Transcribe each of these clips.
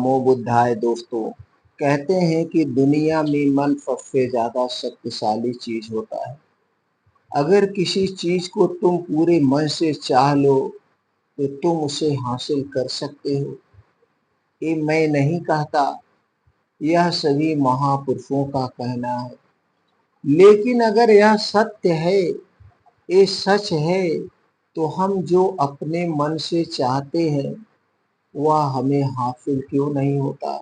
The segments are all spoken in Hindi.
नमो बुद्धाय। दोस्तों, कहते हैं कि दुनिया में मन सबसे ज्यादा शक्तिशाली चीज होता है। अगर किसी चीज को तुम पूरे मन से चाह लो तो तुम उसे हासिल कर सकते हो। ये मैं नहीं कहता, यह सभी महापुरुषों का कहना है। लेकिन अगर यह सत्य है, ये सच है, तो हम जो अपने मन से चाहते हैं वह हमें हासिल क्यों नहीं होता।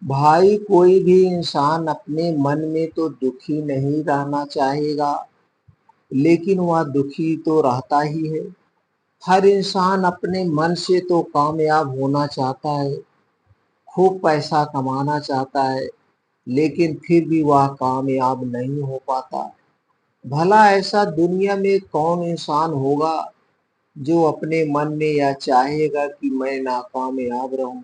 भाई, कोई भी इंसान अपने मन में तो दुखी नहीं रहना चाहेगा, लेकिन वह दुखी तो रहता ही है। हर इंसान अपने मन से तो कामयाब होना चाहता है, खूब पैसा कमाना चाहता है, लेकिन फिर भी वह कामयाब नहीं हो पाता। भला ऐसा दुनिया में कौन इंसान होगा जो अपने मन में यह चाहेगा कि मैं नाकामयाब रहूं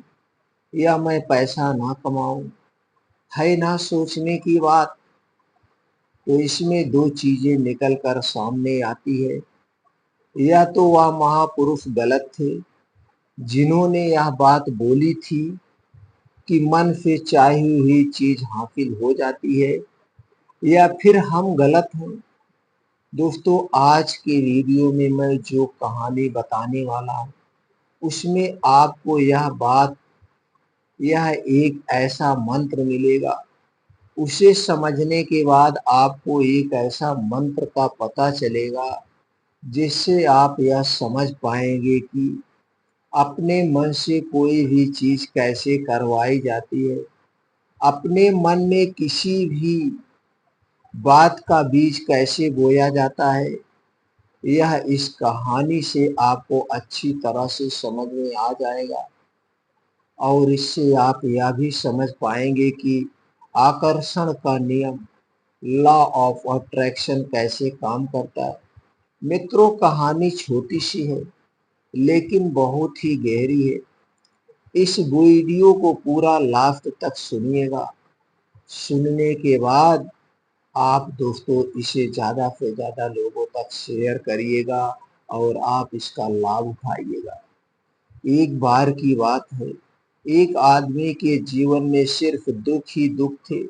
या मैं पैसा ना कमाऊं। है ना सोचने की बात। तो इसमें दो चीजें निकल कर सामने आती है। या तो वह महापुरुष गलत थे जिन्होंने यह बात बोली थी कि मन से चाही हुई चीज हासिल हो जाती है, या फिर हम गलत हैं। दोस्तों, आज के वीडियो में मैं जो कहानी बताने वाला हूँ उसमें आपको यह एक ऐसा मंत्र मिलेगा। उसे समझने के बाद आपको एक ऐसा मंत्र का पता चलेगा जिससे आप यह समझ पाएंगे कि अपने मन से कोई भी चीज कैसे करवाई जाती है। अपने मन में किसी भी बात का बीज कैसे बोया जाता है, यह इस कहानी से आपको अच्छी तरह से समझ में आ जाएगा। और इससे आप यह भी समझ पाएंगे कि आकर्षण का नियम, लॉ ऑफ अट्रैक्शन कैसे काम करता है। मित्रों, कहानी छोटी सी है लेकिन बहुत ही गहरी है। इस वीडियो को पूरा लास्ट तक सुनिएगा। सुनने के बाद आप दोस्तों इसे ज़्यादा से ज़्यादा लोगों तक शेयर करिएगा और आप इसका लाभ उठाइएगा। एक बार की बात है, एक आदमी के जीवन में सिर्फ दुख ही दुख थे।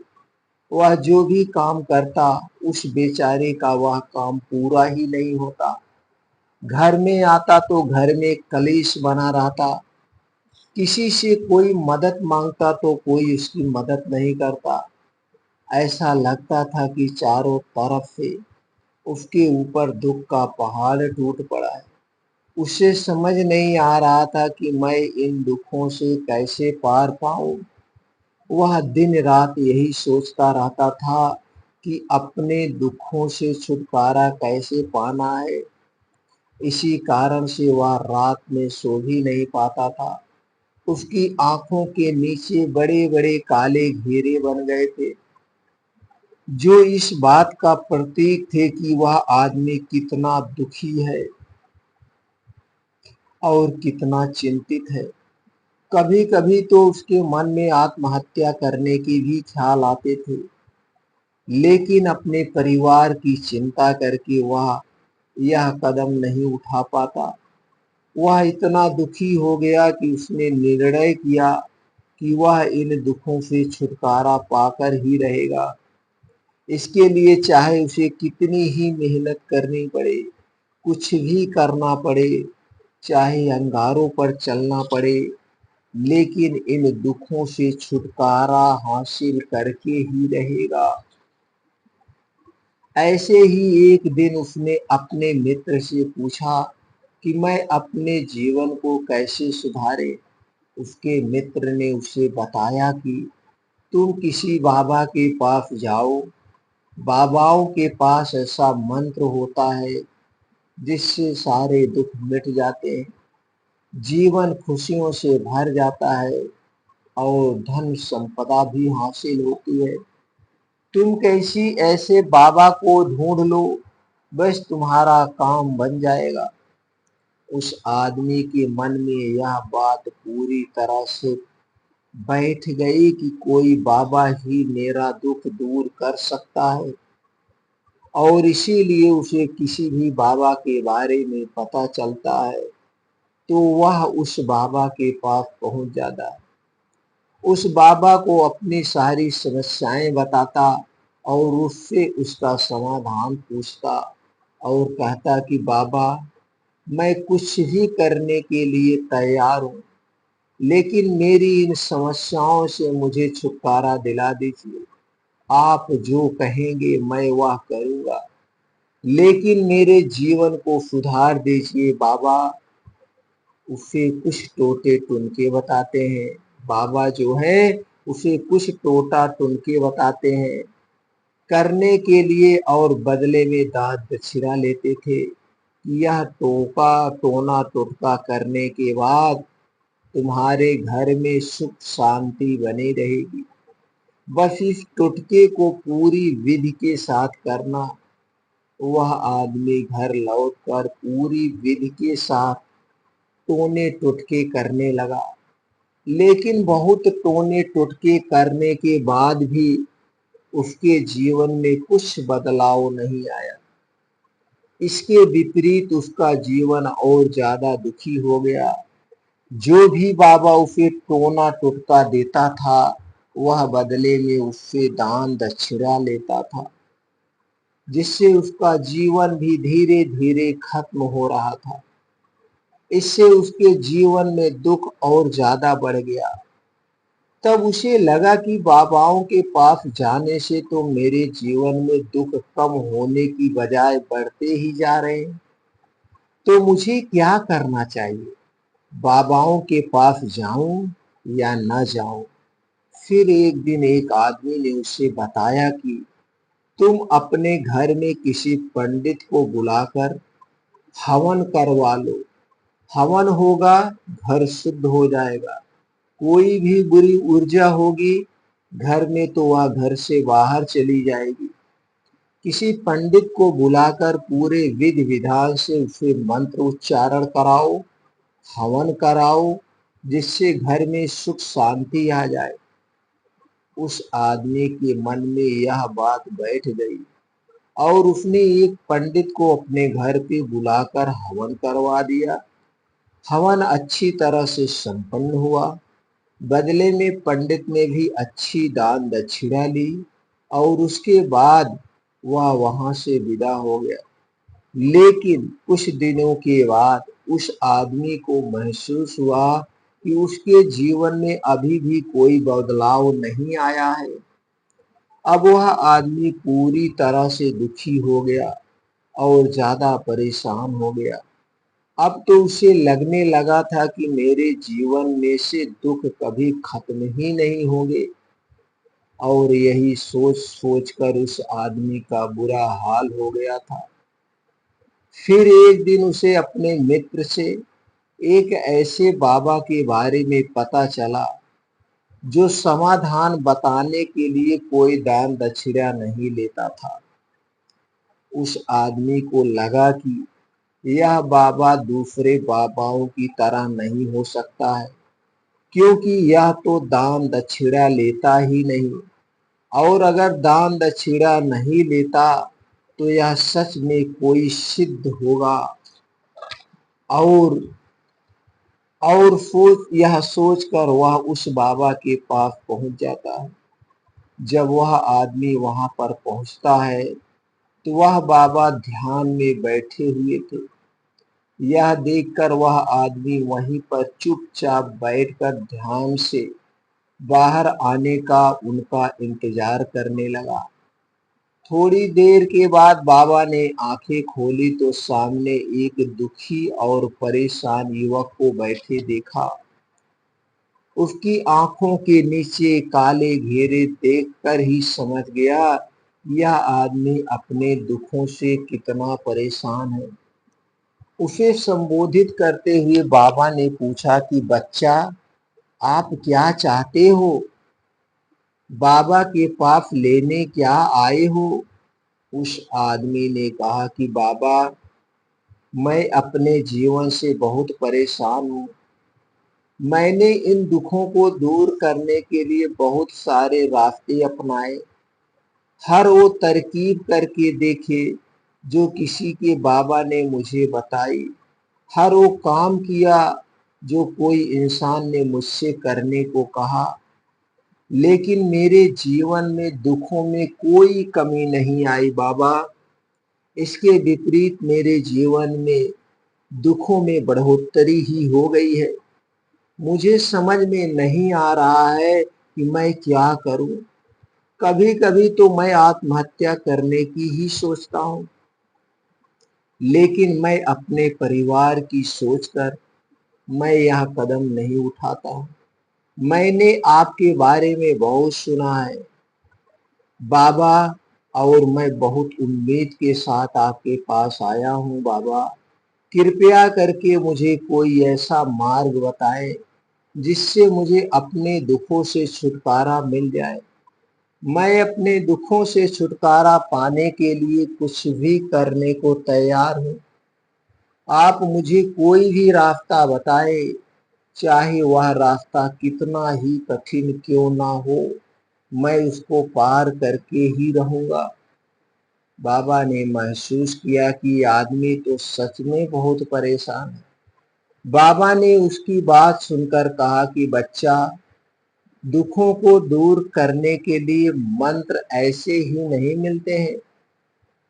वह जो भी काम करता उस बेचारे का वह काम पूरा ही नहीं होता। घर में आता तो घर में कलेश बना रहता। किसी से कोई मदद मांगता तो कोई उसकी मदद नहीं करता। ऐसा लगता था कि चारों तरफ से उसके ऊपर दुख का पहाड़ टूट पड़ा है। उसे समझ नहीं आ रहा था कि मैं इन दुखों से कैसे पार पाऊं। वह दिन रात यही सोचता रहता था कि अपने दुखों से छुटकारा कैसे पाना है। इसी कारण से वह रात में सो भी नहीं पाता था। उसकी आंखों के नीचे बड़े बड़े काले घेरे बन गए थे, जो इस बात का प्रतीक थे कि वह आदमी कितना दुखी है और कितना चिंतित है। कभी कभी तो उसके मन में आत्महत्या करने के भी ख्याल आते थे, लेकिन अपने परिवार की चिंता करके वह यह कदम नहीं उठा पाता। वह इतना दुखी हो गया कि उसने निर्णय किया कि वह इन दुखों से छुटकारा पाकर ही रहेगा। इसके लिए चाहे उसे कितनी ही मेहनत करनी पड़े, कुछ भी करना पड़े, चाहे अंगारों पर चलना पड़े, लेकिन इन दुखों से छुटकारा हासिल करके ही रहेगा। ऐसे ही एक दिन उसने अपने मित्र से पूछा कि मैं अपने जीवन को कैसे सुधारे। उसके मित्र ने उसे बताया कि तुम किसी बाबा के पास जाओ। बाबाओं के पास ऐसा मंत्र होता है जिससे सारे दुख मिट जाते हैं, जीवन खुशियों से भर जाता है और धन संपदा भी हासिल होती है। तुम कैसी ऐसे बाबा को ढूंढ लो, बस तुम्हारा काम बन जाएगा। उस आदमी के मन में यह बात पूरी तरह से बैठ गई कि कोई बाबा ही मेरा दुख दूर कर सकता है, और इसीलिए उसे किसी भी बाबा के बारे में पता चलता है तो वह उस बाबा के पास पहुंच जाता है। उस बाबा को अपनी सारी समस्याएं बताता और उससे उसका समाधान पूछता और कहता कि बाबा, मैं कुछ भी करने के लिए तैयार हूँ, लेकिन मेरी इन समस्याओं से मुझे छुटकारा दिला दीजिए। आप जो कहेंगे मैं वह करूँगा, लेकिन मेरे जीवन को सुधार दीजिए बाबा। उसे कुछ टोटे टुनके बताते हैं। बाबा जो है उसे कुछ टोटा टुनके बताते हैं करने के लिए और बदले में दान दक्षिणा लेते थे। यह टोका टोना टोटका करने के बाद तुम्हारे घर में सुख शांति बनी रहेगी। बस इस टोटके को पूरी विधि के साथ करना। वह आदमी घर लौटकर पूरी विधि के साथ टोने टोटके करने लगा, लेकिन बहुत टोने टोटके करने के बाद भी उसके जीवन में कुछ बदलाव नहीं आया। इसके विपरीत उसका जीवन और ज्यादा दुखी हो गया। जो भी बाबा उसे टोना टोटका देता था, वह बदले में उससे दान दक्षिणा लेता था, जिससे उसका जीवन भी धीरे धीरे खत्म हो रहा था। इससे उसके जीवन में दुख और ज्यादा बढ़ गया। तब उसे लगा कि बाबाओं के पास जाने से तो मेरे जीवन में दुख कम होने की बजाय बढ़ते ही जा रहे हैं। तो मुझे क्या करना चाहिए? बाबाओं के पास जाऊं या न जाऊं? फिर एक दिन एक आदमी ने उसे बताया कि तुम अपने घर में किसी पंडित को बुलाकर हवन करवा लो। हवन होगा, घर शुद्ध हो जाएगा। कोई भी बुरी ऊर्जा होगी घर में तो वह घर से बाहर चली जाएगी। किसी पंडित को बुलाकर पूरे विधि विधान से उसे मंत्र उच्चारण कराओ, हवन कराओ, जिससे घर में सुख शांति आ जाए। उस आदमी के मन में यह बात बैठ गई और उसने एक पंडित को अपने घर पे बुलाकर हवन करवा दिया। हवन अच्छी तरह से संपन्न हुआ। बदले में पंडित ने भी अच्छी दान दक्षिणा ली और उसके बाद वह वहां से विदा हो गया। लेकिन कुछ दिनों के बाद उस आदमी को महसूस हुआ कि उसके जीवन में अभी भी कोई बदलाव नहीं आया है। अब वह आदमी पूरी तरह से दुखी हो गया और ज्यादा परेशान हो गया। अब तो उसे लगने लगा था कि मेरे जीवन में से दुख कभी खत्म ही नहीं होंगे। और यही सोच सोच कर उस आदमी का बुरा हाल हो गया था। फिर एक दिन उसे अपने मित्र से एक ऐसे बाबा के बारे में पता चला जो समाधान बताने के लिए कोई दान दक्षिणा नहीं लेता था। उस आदमी को लगा कि यह बाबा दूसरे बाबाओं की तरह नहीं हो सकता है, क्योंकि यह तो दान दक्षिणा लेता ही नहीं, और अगर दान दक्षिणा नहीं लेता तो यह सच में कोई सिद्ध होगा। और यह सोचकर वह उस बाबा के पास पहुंच जाता है। जब वह आदमी वहां पर पहुंचता है तो वह बाबा ध्यान में बैठे हुए थे। यह देखकर वह आदमी वहीं पर चुपचाप बैठकर ध्यान से बाहर आने का उनका इंतजार करने लगा। थोड़ी देर के बाद बाबा ने आंखें खोली तो सामने एक दुखी और परेशान युवक को बैठे देखा। उसकी आंखों के नीचे काले घेरे देखकर ही समझ गया यह आदमी अपने दुखों से कितना परेशान है। उसे संबोधित करते हुए बाबा ने पूछा कि बच्चा, आप क्या चाहते हो? बाबा के पास लेने क्या आए हो? उस आदमी ने कहा कि बाबा, मैं अपने जीवन से बहुत परेशान हूँ। मैंने इन दुखों को दूर करने के लिए बहुत सारे रास्ते अपनाए, हर वो तरकीब करके देखे जो किसी के बाबा ने मुझे बताई, हर वो काम किया जो कोई इंसान ने मुझसे करने को कहा, लेकिन मेरे जीवन में दुखों में कोई कमी नहीं आई बाबा। इसके विपरीत मेरे जीवन में दुखों में बढ़ोतरी ही हो गई है। मुझे समझ में नहीं आ रहा है कि मैं क्या करूं। कभी कभी तो मैं आत्महत्या करने की ही सोचता हूं, लेकिन मैं अपने परिवार की सोचकर मैं यह कदम नहीं उठाता हूं। मैंने आपके बारे में बहुत सुना है बाबा, और मैं बहुत उम्मीद के साथ आपके पास आया हूँ बाबा। कृपया करके मुझे कोई ऐसा मार्ग बताएं जिससे मुझे अपने दुखों से छुटकारा मिल जाए। मैं अपने दुखों से छुटकारा पाने के लिए कुछ भी करने को तैयार हूँ। आप मुझे कोई भी रास्ता बताएं, चाहे वह रास्ता कितना ही कठिन क्यों ना हो, मैं उसको पार करके ही रहूंगा। बाबा ने महसूस किया कि आदमी तो सच में बहुत परेशान है। बाबा ने उसकी बात सुनकर कहा कि बच्चा, दुखों को दूर करने के लिए मंत्र ऐसे ही नहीं मिलते हैं।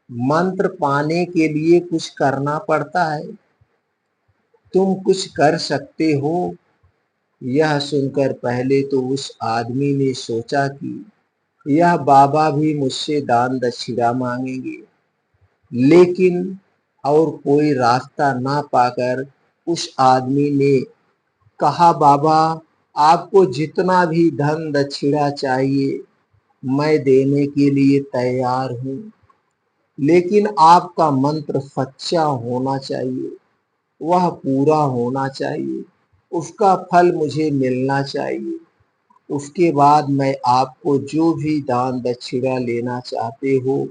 मंत्र पाने के लिए कुछ करना पड़ता है। तुम कुछ कर सकते हो। यह सुनकर पहले तो उस आदमी ने सोचा कि यह बाबा भी मुझसे दान दक्षिणा मांगेंगे, लेकिन और कोई रास्ता ना पाकर उस आदमी ने कहा, बाबा, आपको जितना भी धन दक्षिणा चाहिए मैं देने के लिए तैयार हूँ, लेकिन आपका मंत्र सच्चा होना चाहिए, वह पूरा होना चाहिए, उसका फल मुझे मिलना चाहिए। उसके बाद मैं आपको जो भी दान दक्षिणा लेना चाहते हो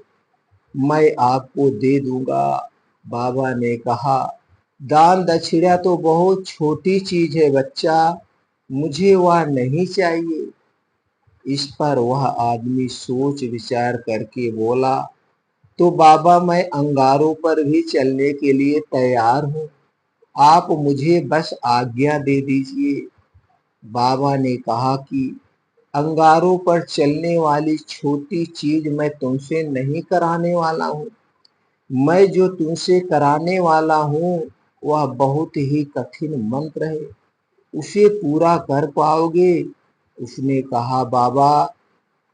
मैं आपको दे दूंगा। बाबा ने कहा, दान दक्षिणा तो बहुत छोटी चीज है बच्चा, मुझे वह नहीं चाहिए। इस पर वह आदमी सोच विचार करके बोला, तो बाबा मैं अंगारों पर भी चलने के लिए तैयार हूँ, आप मुझे बस आज्ञा दे दीजिए। बाबा ने कहा कि अंगारों पर चलने वाली छोटी चीज मैं तुमसे नहीं कराने वाला हूँ। मैं जो तुमसे कराने वाला हूँ वह बहुत ही कठिन मंत्र है, उसे पूरा कर पाओगे? उसने कहा, बाबा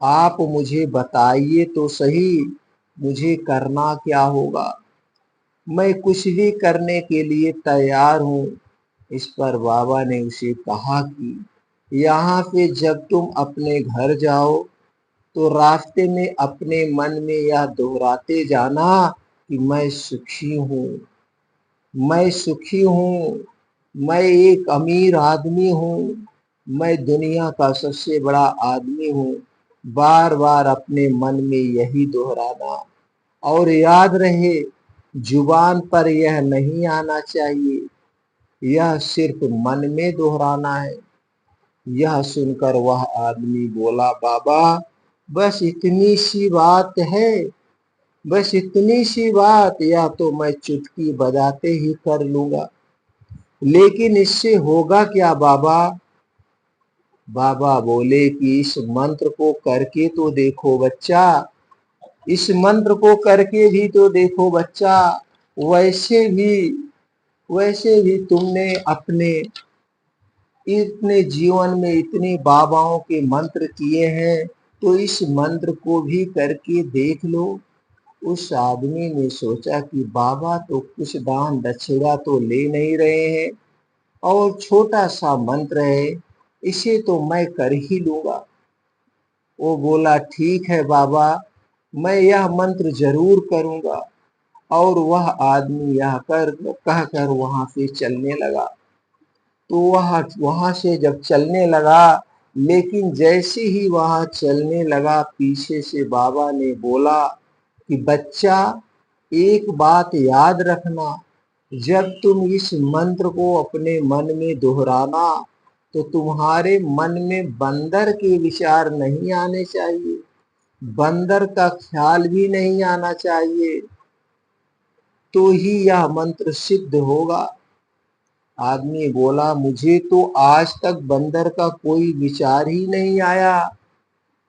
आप मुझे बताइए तो सही, मुझे करना क्या होगा? मैं कुछ भी करने के लिए तैयार हूँ। इस पर बाबा ने उसे कहा कि यहाँ से जब तुम अपने घर जाओ तो रास्ते में अपने मन में यह दोहराते जाना कि मैं सुखी हूँ, मैं सुखी हूँ, मैं एक अमीर आदमी हूँ, मैं दुनिया का सबसे बड़ा आदमी हूँ। बार बार अपने मन में यही दोहराना, और याद रहे जुबान पर यह नहीं आना चाहिए, यह सिर्फ मन में दोहराना है। यह सुनकर वह आदमी बोला, बाबा बस इतनी सी बात है, बस इतनी सी बात, या तो मैं चुटकी बजाते ही कर लूंगा, लेकिन इससे होगा क्या बाबा? बाबा बोले कि इस मंत्र को करके तो देखो बच्चा, इस मंत्र को करके भी तो देखो बच्चा। वैसे भी वैसे भी तुमने अपने इतने जीवन में इतने बाबाओं के मंत्र किए हैं, तो इस मंत्र को भी करके देख लो। उस आदमी ने सोचा कि बाबा तो कुछ दान दक्षिणा तो ले नहीं रहे हैं, और छोटा सा मंत्र है, इसे तो मैं कर ही लूंगा। वो बोला, ठीक है बाबा, मैं यह मंत्र जरूर करूंगा। और वह आदमी यह कहकर वहां से चलने लगा। तो वह वहां से जब चलने लगा, लेकिन जैसे ही वहां चलने लगा, पीछे से बाबा ने बोला कि बच्चा एक बात याद रखना, जब तुम इस मंत्र को अपने मन में दोहराना तो तुम्हारे मन में बंदर के विचार नहीं आने चाहिए, बंदर का ख्याल भी नहीं आना चाहिए, तो ही यह मंत्र सिद्ध होगा। आदमी बोला, मुझे तो आज तक बंदर का कोई विचार ही नहीं आया,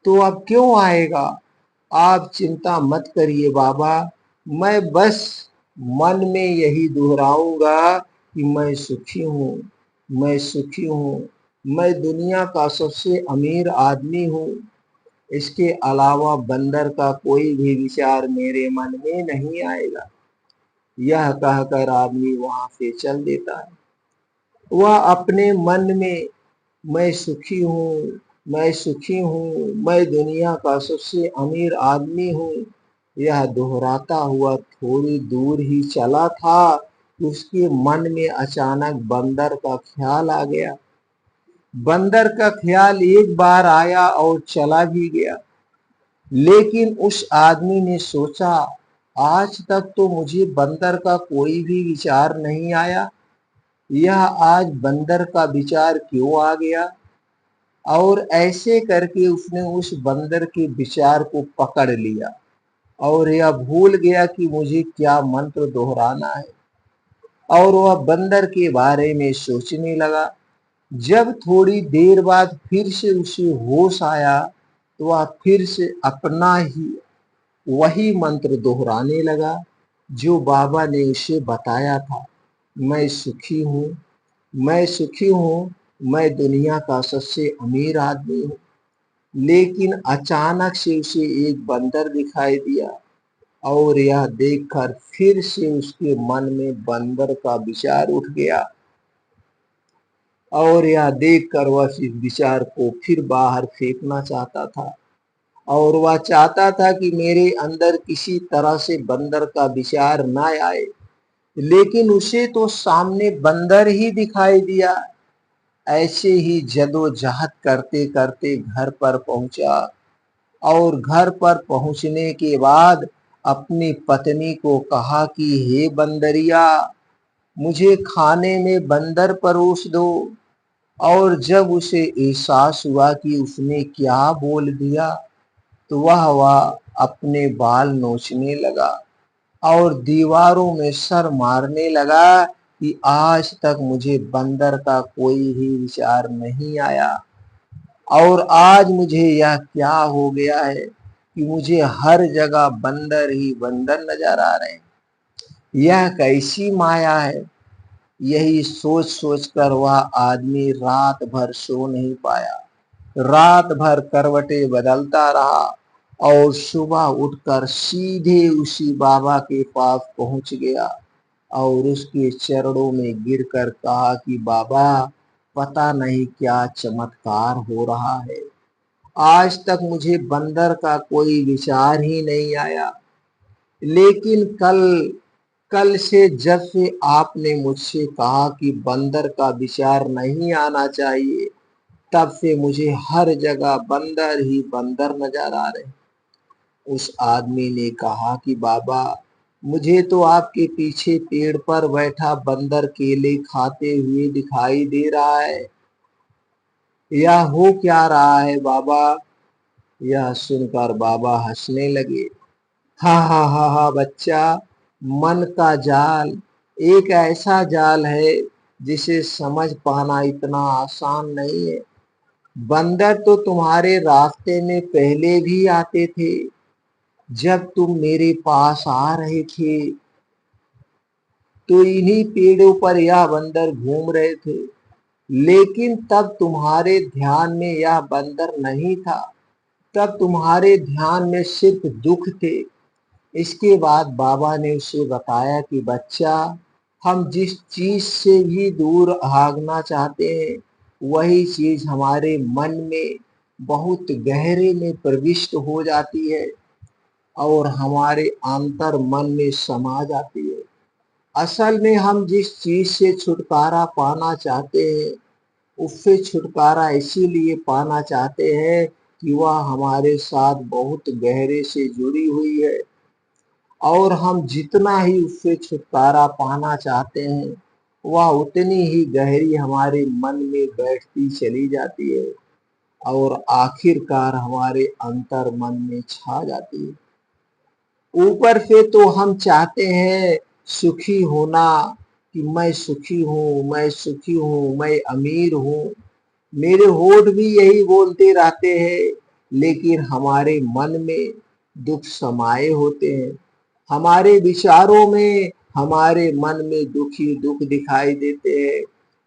तो अब क्यों आएगा? आप चिंता मत करिए बाबा, मैं बस मन में यही दोहराऊंगा कि मैं सुखी हूँ, मैं सुखी हूँ, मैं दुनिया का सबसे अमीर आदमी हूँ। इसके अलावा बंदर का कोई भी विचार मेरे मन में नहीं आएगा। यह कहकर आदमी वहां से चल देता है। वह अपने मन में मैं सुखी हूँ, मैं सुखी हूँ, मैं दुनिया का सबसे अमीर आदमी हूँ, यह दोहराता हुआ थोड़ी दूर ही चला था कि उसके मन में अचानक बंदर का ख्याल आ गया। बंदर का ख्याल एक बार आया और चला भी गया, लेकिन उस आदमी ने सोचा, आज तक तो मुझे बंदर का कोई भी विचार नहीं आया, यह आज बंदर का विचार क्यों आ गया? और ऐसे करके उसने उस बंदर के विचार को पकड़ लिया और यह भूल गया कि मुझे क्या मंत्र दोहराना है, और वह बंदर के बारे में सोचने लगा। जब थोड़ी देर बाद फिर से उसे होश आया तो वह फिर से अपना ही वही मंत्र दोहराने लगा जो बाबा ने उसे बताया था, मैं सुखी हूँ, मैं सुखी हूँ, मैं दुनिया का सबसे अमीर आदमी हूँ। लेकिन अचानक से उसे एक बंदर दिखाई दिया और यह देखकर फिर से उसके मन में बंदर का विचार उठ गया, और यह देखकर वह इस विचार को फिर बाहर फेंकना चाहता था, और वह चाहता था कि मेरे अंदर किसी तरह से बंदर का विचार न आए, लेकिन उसे तो सामने बंदर ही दिखाई दिया। ऐसे ही जदोजहद करते करते घर पर पहुंचा, और घर पर पहुंचने के बाद अपनी पत्नी को कहा कि हे बंदरिया, मुझे खाने में बंदर परोस दो। और जब उसे एहसास हुआ कि उसने क्या बोल दिया तो वह अपने बाल नोचने लगा और दीवारों में सर मारने लगा कि आज तक मुझे बंदर का कोई भी विचार नहीं आया, और आज मुझे यह क्या हो गया है कि मुझे हर जगह बंदर ही बंदर नजर आ रहे हैं। यह कैसी माया है? यही सोच सोच कर वह आदमी रात भर सो नहीं पाया। रात भर करवटें बदलता रहा और सुबह उठकर सीधे उसी बाबा के पास पहुंच गया और उसके चरणों में गिरकर कहा कि बाबा, पता नहीं क्या चमत्कार हो रहा है, आज तक मुझे बंदर का कोई विचार ही नहीं आया, लेकिन कल कल से जब से आपने मुझसे कहा कि बंदर का विचार नहीं आना चाहिए, तब से मुझे हर जगह बंदर ही बंदर नजर आ रहे। उस आदमी ने कहा कि बाबा, मुझे तो आपके पीछे पेड़ पर बैठा बंदर केले खाते हुए दिखाई दे रहा है, यह हो क्या रहा है बाबा? यह सुनकर बाबा हंसने लगे। हा हा हा हा बच्चा, मन का जाल एक ऐसा जाल है जिसे समझ पाना इतना आसान नहीं है। बंदर तो तुम्हारे रास्ते में पहले भी आते थे, जब तुम मेरे पास आ रहे थे तो इन्हीं पेड़ों पर यह बंदर घूम रहे थे, लेकिन तब तुम्हारे ध्यान में यह बंदर नहीं था, तब तुम्हारे ध्यान में सिर्फ दुख थे। इसके बाद बाबा ने उसे बताया कि बच्चा, हम जिस चीज से भी दूर भागना चाहते हैं वही चीज हमारे मन में बहुत गहरे में प्रविष्ट हो जाती है और हमारे अंतर मन में समा जाती है। असल में हम जिस चीज से छुटकारा पाना चाहते हैं उससे छुटकारा इसीलिए पाना चाहते हैं कि वह हमारे साथ बहुत गहरे से जुड़ी हुई है, और हम जितना ही उससे छुटकारा पाना चाहते हैं वह उतनी ही गहरी हमारे मन में बैठती चली जाती है और आखिरकार हमारे अंतर मन में छा जाती है। ऊपर से तो हम चाहते हैं सुखी होना, कि मैं सुखी हूँ, मैं सुखी हूँ, मैं अमीर हूँ। मेरे होठ भी यही बोलते रहते हैं लेकिन हमारे मन में दुख समाये होते हैं। हमारे विचारों में, हमारे मन में दुख ही दुख दिखाई देते हैं।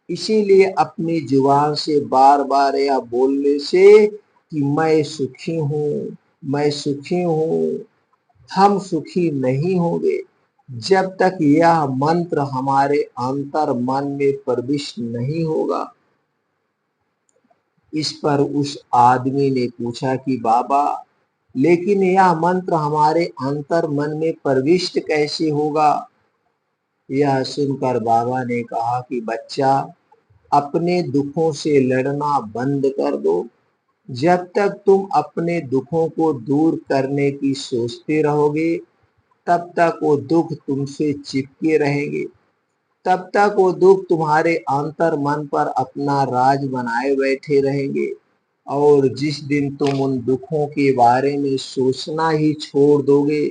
इसीलिए अपनी जुबान से बार बार यह बोलने से कि मैं सुखी हूँ, मैं सुखी हूँ, हम सुखी नहीं होंगे जब तक यह मंत्र हमारे अंतर मन में प्रविष्ट नहीं होगा। इस पर उस आदमी ने पूछा कि बाबा, लेकिन यह मंत्र हमारे अंतर मन में प्रविष्ट कैसे होगा? यह सुनकर बाबा ने कहा कि बच्चा, अपने दुखों से लड़ना बंद कर दो। जब तक तुम अपने दुखों को दूर करने की सोचते रहोगे, तब तक वो दुख तुमसे चिपके रहेंगे, तब तक वो दुख तुम्हारे अंतर मन पर अपना राज बनाए बैठे रहेंगे। और जिस दिन तुम उन दुखों के बारे में सोचना ही छोड़ दोगे,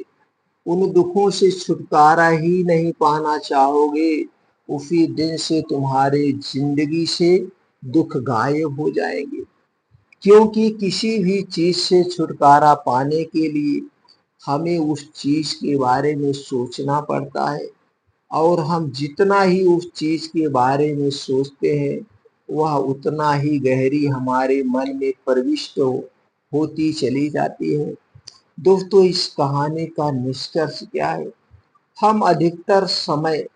उन दुखों से छुटकारा ही नहीं पाना चाहोगे, उसी दिन से तुम्हारे जिंदगी से दुख गायब हो जाएंगे। क्योंकि किसी भी चीज से छुटकारा पाने के लिए हमें उस चीज के बारे में सोचना पड़ता है, और हम जितना ही उस चीज के बारे में सोचते हैं, वह उतना ही गहरी हमारे मन में प्रविष्ट होती चली जाती है। दोस्तों, इस कहानी का निष्कर्ष क्या है? हम अधिकतर समय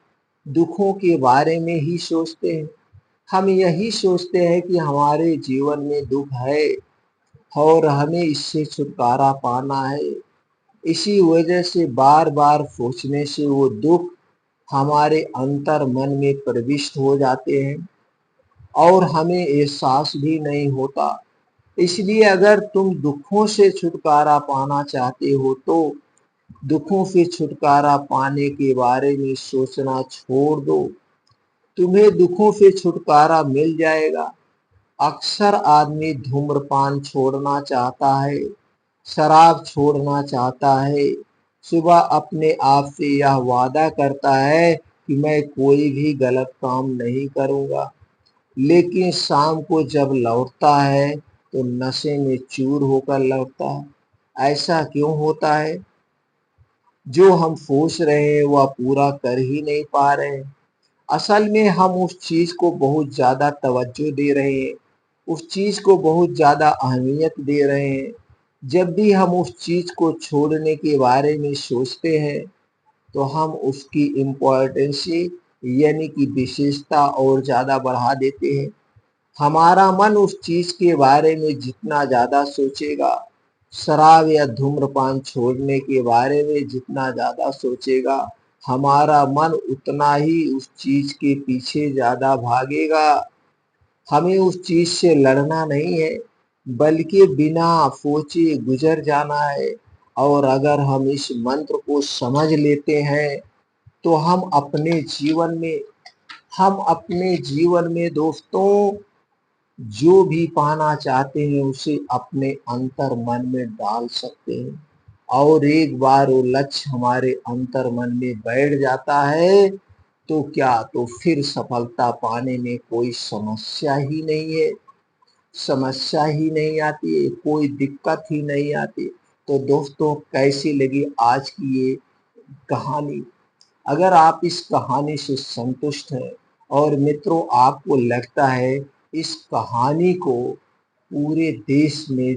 दुखों के बारे में ही सोचते हैं। हम यही सोचते हैं कि हमारे जीवन में दुख है और हमें इससे छुटकारा पाना है। इसी वजह से बार बार सोचने से वो दुख हमारे अंतर मन में प्रविष्ट हो जाते हैं और हमें एहसास भी नहीं होता। इसलिए अगर तुम दुखों से छुटकारा पाना चाहते हो तो दुखों से छुटकारा पाने के बारे में सोचना छोड़ दो। तुम्हें दुखों से छुटकारा मिल जाएगा। अक्सर आदमी धूम्रपान छोड़ना चाहता है, शराब छोड़ना चाहता है, सुबह अपने आप से यह वादा करता है कि मैं कोई भी गलत काम नहीं करूंगा, लेकिन शाम को जब लौटता है तो नशे में चूर होकर लौटता है। ऐसा क्यों होता है? जो हम सोच रहे हैं वह पूरा कर ही नहीं पा रहे हैं। असल में हम उस चीज को बहुत ज्यादा तवज्जो दे रहे हैं, उस चीज को बहुत ज्यादा अहमियत दे रहे हैं। जब भी हम उस चीज को छोड़ने के बारे में सोचते हैं, तो हम उसकी इम्पोर्टेंस यानी कि विशेषता और ज्यादा बढ़ा देते हैं। हमारा मन उस चीज के बारे में जितना ज्यादा सोचेगा, शराब या धूम्रपान छोड़ने के बारे में जितना ज्यादा सोचेगा, हमारा मन उतना ही उस चीज के पीछे ज्यादा भागेगा। हमें उस चीज से लड़ना नहीं है, बल्कि बिना सोचे गुजर जाना है। और अगर हम इस मंत्र को समझ लेते हैं, तो हम अपने जीवन में दोस्तों जो भी पाना चाहते हैं उसे अपने अंतर मन में डाल सकते हैं। और एक बार वो लक्ष्य हमारे अंतर मन में बैठ जाता है, तो क्या, तो फिर सफलता पाने में कोई समस्या ही नहीं है, समस्या ही नहीं आती है, कोई दिक्कत ही नहीं आती। तो दोस्तों, कैसी लगी आज की ये कहानी? अगर आप इस कहानी से संतुष्ट हैं और मित्रों आपको लगता है इस कहानी को पूरे देश में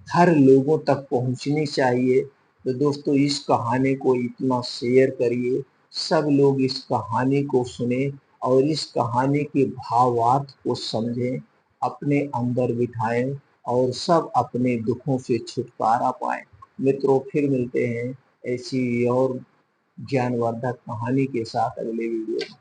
हर लोगों तक पहुंचनी चाहिए, तो दोस्तों इस कहानी को इतना शेयर करिए, सब लोग इस कहानी को सुने और इस कहानी के भावार्थ को समझें, अपने अंदर बिठाएं और सब अपने दुखों से छुटकारा पाएं। मित्रों, फिर मिलते हैं ऐसी और ज्ञानवर्धक कहानी के साथ अगले वीडियो में।